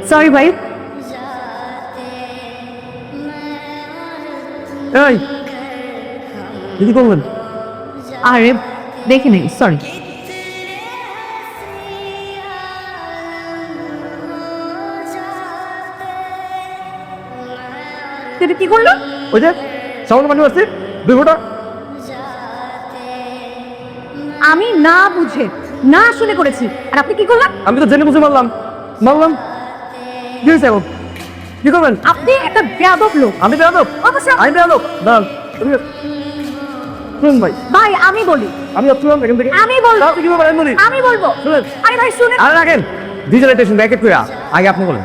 Sorry ভাই। এই দিদি করবেন? আরে দেখে নেই, সরি। সেটা কি করলো? ওই যে সামনে পানি আসছে 2 ফোঁটা। আমি না বুঝে না শুনে করেছি, আর আপনি কি করলেন? আমি তো জেনে বুঝে মারলাম। কি হয়েছে এখন? কি করবেন? আপনি একটা বেয়াদব লোক। আমি বেয়াদব? অবশ্যই। আমি বেয়াদব? না তুমি শুনুন ভাই, ভাই আমি বলি, আমি আসছিলাম এখান থেকে। আমি বলবো। আপনি কি বলেন বলি? আমি বলবো। শুনেন। আরে ভাই শুনে, আরে রাখেন, ডিজিটালাইজেশন ব্যাকেট কইরা আগে আপনি বলেন।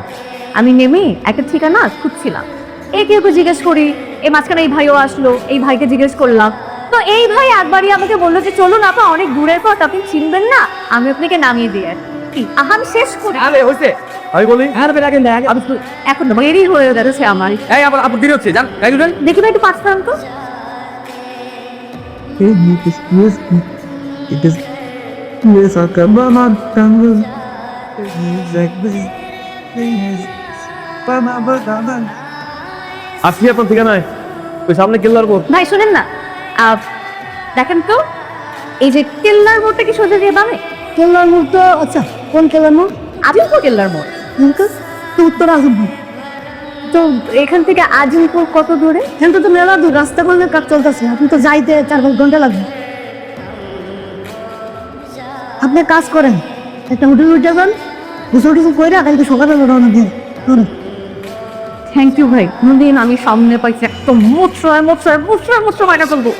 আমি নেমে একটা ঠিকানা খুঁজছিলাম, কেউ জিজ্ঞেস করি, এই মাঝখানে এই ভাইও আসলো, এই ভাইকে জিজ্ঞেস করলাম, তো এই ভাই একবারই আমাকে বললো যে চলুন আপা, অনেক দূরের পথ, আপনি চিনবেন না, আমি আপনাকে নামিয়ে দিয়ে আসি। কি আমি শেষ করি? আরে হইছে, আমি বলি। আরে রাখেন না, আমি এখন দেরি হয়ে যাচ্ছে আমার। এই আবার আপনি দেরি হচ্ছে, যান একজন। দেখি ভাই একটু পাঁচ ফ্রান তো। আসছি আপনার ঠিকানায়, ওই সামনে কেল্লার পর। ভাই শুনেন না, দেখেন তো এই যে কেল্লার মোড়টা কি সোজা দিয়ে বামে? কেল্লার মোড় তো আচ্ছা, কোন কেল্লার মোড়? আজিমপুর কেল্লার মোড়। তো উত্তর আজিমপুর। তো এখান থেকে আজিমপুর কত দূরে? কিন্তু তো মেলা দূর, রাস্তা করলে কাজ চলতেছে, আপনি তো যাইতে 4-5 ঘন্টা লাগবে। আপনি কাজ করেন, একটা হোটেল উঠে যাবেন, গোসল টোসল করে কালকে সকালে রওনা দিয়ে ধরুন। থ্যাংক ইউ ভাই, কোনদিন আমি সামনে পাইছি একদম মোচড়ায় মোচড়ায় মোচড়ায় মোচড়া মাইনা ফেলবো।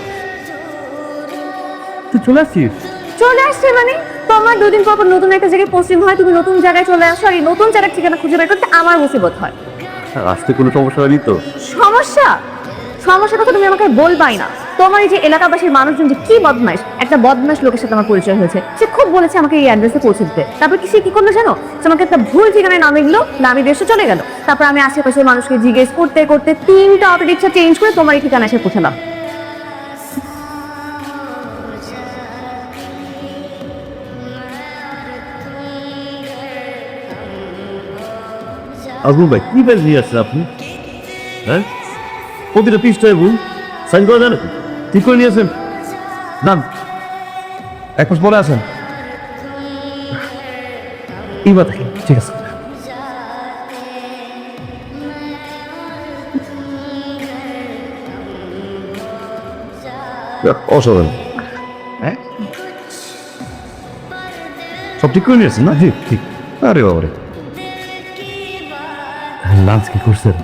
তুই চলে আসছিস? চলে আসছে মানে তোমার 2 দিন পর পর নতুন একটা জায়গায় পোস্টিং হয়, তুমি নতুন জায়গায় চলে আসো, আর এই নতুন জায়গার ঠিকানা খুঁজে বের করতে আমার মুসিবত হয়। আসতে কোনো সমস্যা হয়নি তো? সমস্যা? সমস্যার কথা তুমি আমাকে বলবাই না। তোমার এই যে এলাকাবাসীর মানুষজন যে কি বদমাইশ, একটা বদমাইশ লোকের সাথে আমার পরিচয় হয়েছে, সে খুব বলেছে আমাকে এই অ্যাড্রেসে পৌঁছে দিতে। তারপর সে কি করলো জানো? সে আমাকে একটা ভুল ঠিকানায় নামিয়ে দিল, নামিয়ে দেশে চলে গেল। তারপর আমি আশেপাশের মানুষকে জিজ্ঞেস করতে করতে 3টা অটো রিক্সা চেঞ্জ করে তোমার এই ঠিকানা এসে পৌঁছালাম। আজমল ভাই, কি বেশ নিয়ে আসছেন আপনি? হ্যাঁ, প্রতিটা পৃষ্ঠায় ভুল, সাইন করা যায় না? ঠিক করে নিয়েছেন, যান 1 মাস পরে আসেন। এইবার দেখেন, ঠিক আছে। অসাধারণ। হ্যাঁ, সব ঠিক করে নিয়েছেন না? জি ঠিক। আরে বাবারে, লাঞ্চ কি করছেন?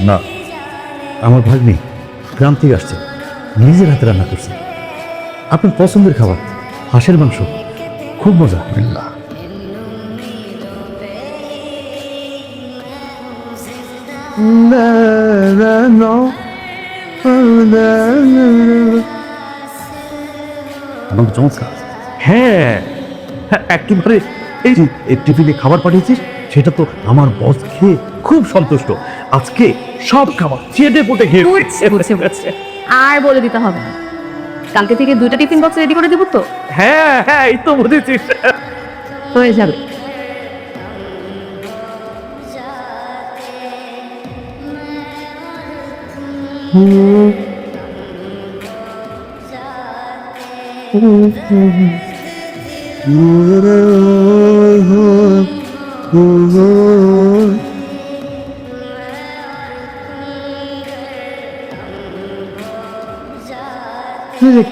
না, আমার ভাগ্নি গ্রাম থেকে আসছে, নিজের হাতে রান্না করছে, আপনার পছন্দের খাবার, হাঁসের মাংস, খুব মজা। আমাকে চমৎকার। হ্যাঁ হ্যাঁ, একেবারে। এই যে টিফিনে খাবার পাঠিয়েছিস, সেটা তো আমার বস খেয়ে খুব সন্তুষ্ট। আজকে সব খাবার চেটে পুটে খেয়ে আর বলে দিতে হবে না, কালকে থেকে 2টা টিফিন বক্স রেডি করে দিব তো। হ্যাঁ হ্যাঁ, এই তো বুঝেছিস। হয়ে যাবে।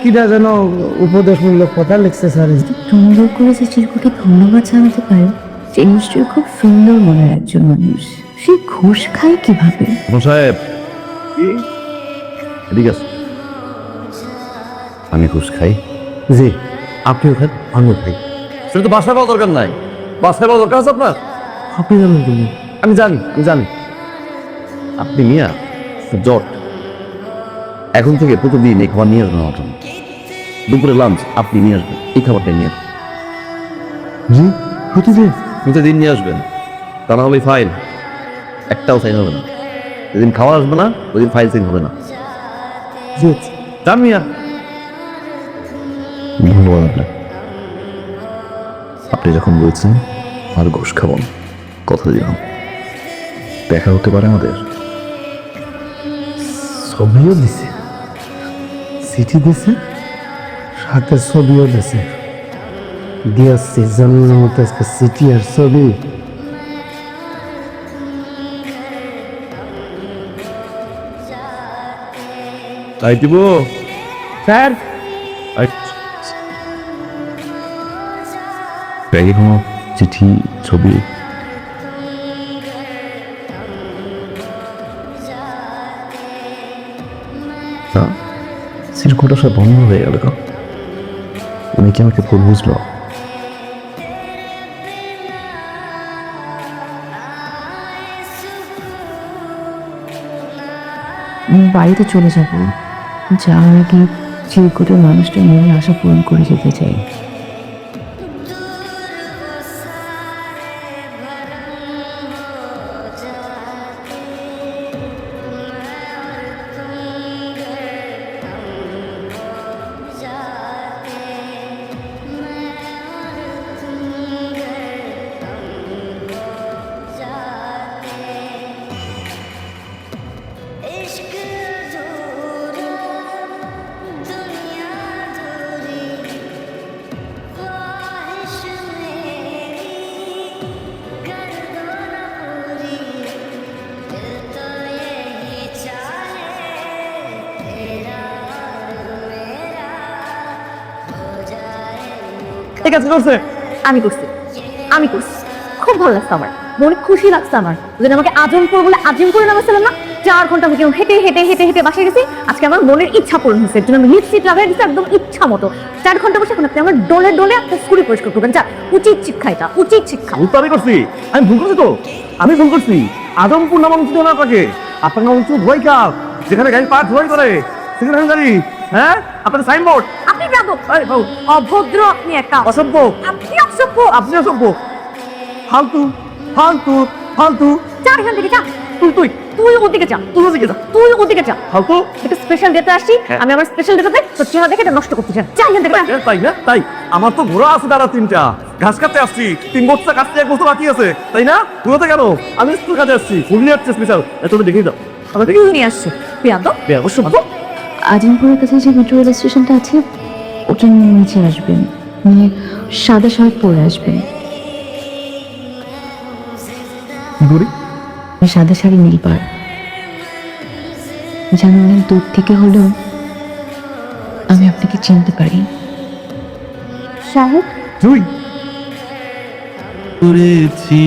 কিটা যেন উপদেশমূলক কথা লিখছে স্যার। সুন্দর করে যে চিরকুটে ধন্যবাদ জানাতে পারে, সে নিশ্চয়ই খুব সুন্দর মনের একজন মানুষ। সে ঘুষ খায় কিভাবে? সাহেব, ঠিক আছে, আমি ঘুষ খাই। জি, আপনিও খান, আমিও খাই। সেটা তো বাসায় পাওয়া দরকার নাই, বাসায় পাওয়া দরকার আছে আপনার। আপনি জানেন তুমি? আমি জানি, আমি জানি। আপনি মিয়া জট, এখন থেকে প্রতিদিন এই খাবার নিয়ে আসবেন আমার জন্য। দুপুরে লাঞ্চ আপনি নিয়ে আসবেন, এই খাবারটাই নিয়ে আসবেন। জি, প্রতিদিন প্রতিদিন নিয়ে আসবেন, তা না হলে ফাইল একটাও সাইন হবে না। যেদিন খাওয়া আসবে না, ওইদিন ফাইল সাইন হবে না। জি যান মিয়া। ধন্যবাদ আপনার, আপনি যখন বলছেন আর ঘুষ খাবো না। কথা দিলাম, দেখা হতে পারে আমাদের। ছবিও দিছে, চিঠি দিছে, সাথে ছবিও দিছে। দিয়েছি জন্ম মতো আজকে চিঠি আর ছবি। তাই দিব স্যার, ব্যাগে কোনো চিঠি ছবি? না, সিরকুটা সব বন্ধ হয়ে গেল। উনি কি আমাকে ভুল বুঝলো? বাড়িতে চলে যাব, যাওয়ার আগে চিরকুটের মানুষটার মনে আশা পূরণ করে যেতে চাই। ঠিক আছে করছে। আমি করছি, আমি করছি, খুব ভালো লাগছে আমার, মনে খুশি লাগছে আমার। যদি আমাকে আজমপুর বলে আজিমপুরে নামাচ্ছিলাম না, 4 ঘন্টা আমি কেউ হেঁটে হেঁটে হেঁটে হেঁটে বাসায় গেছি। আজকে আমার মনের ইচ্ছা পূরণ হয়েছে, এর জন্য আমি লিপস্টিক লাগাই দিচ্ছি একদম ইচ্ছা মতো। 4 ঘন্টা বসে এখন আপনি আমার ডোলে ডোলে আপনার স্কুলে পরিষ্কার করবেন। যা, উচিত শিক্ষা এটা, উচিত শিক্ষা। ভুল তো আমি করছি, আমি ভুল করছি তো, আমি ভুল করছি। আদমপুর নাম উচিত না আপনাকে, আপনার নাম উচিত ধোয়াই কাপ, যেখানে গাড়ি পার্ক ধোয়াই করে সেখানে গাড়ি। হ্যাঁ, আপনার সাইনবোর্ড। আপনি যাদব, অভদ্র আপনি একটা, অসভ্য, আপনি অসভ্য, আপনি অসভ্য, ফালতু ফালতু ফালতু। যা এখান থেকে যা। তুই তুই তুই ওদিকে যা, তুই ওদিকে যা, তুই ওদিকে যা। ফালতু। একটা স্পেশাল ডেতে আসছি, আমি আমার স্পেশাল ডেতে তোর চেহারা দেখে এটা নষ্ট করতে চাই। যা এখান থেকে যা। তাই না? তাই আমার তো ঘোড়া আছে দাঁড়া 3টা, ঘাস কাটতে আসছি, 3 বস্তা কাটতে 1 বস্তা বাকি আছে, তাই না? ঘুরোতে কেন? আমি স্কুল কাজে আসছি, ফুল নিয়ে আসছি স্পেশাল। তুমি দেখেই দাও, আমি দেখি নিয়ে আসছে পিয়াদব। অবশ্য আজিমপুরের কাছে যে মেট্রো রেল স্টেশনটা আছে, ওটা নিয়ে নিচে আসবেন, নিয়ে সাদা শার্ট পরে আসবেন। কি করি? সাদা শাড়ি নীল পাড়, যেন অনেক দূর থেকে হলেও আমি আপনাকে চিনতে পারি। সাহেব, তুই করেছি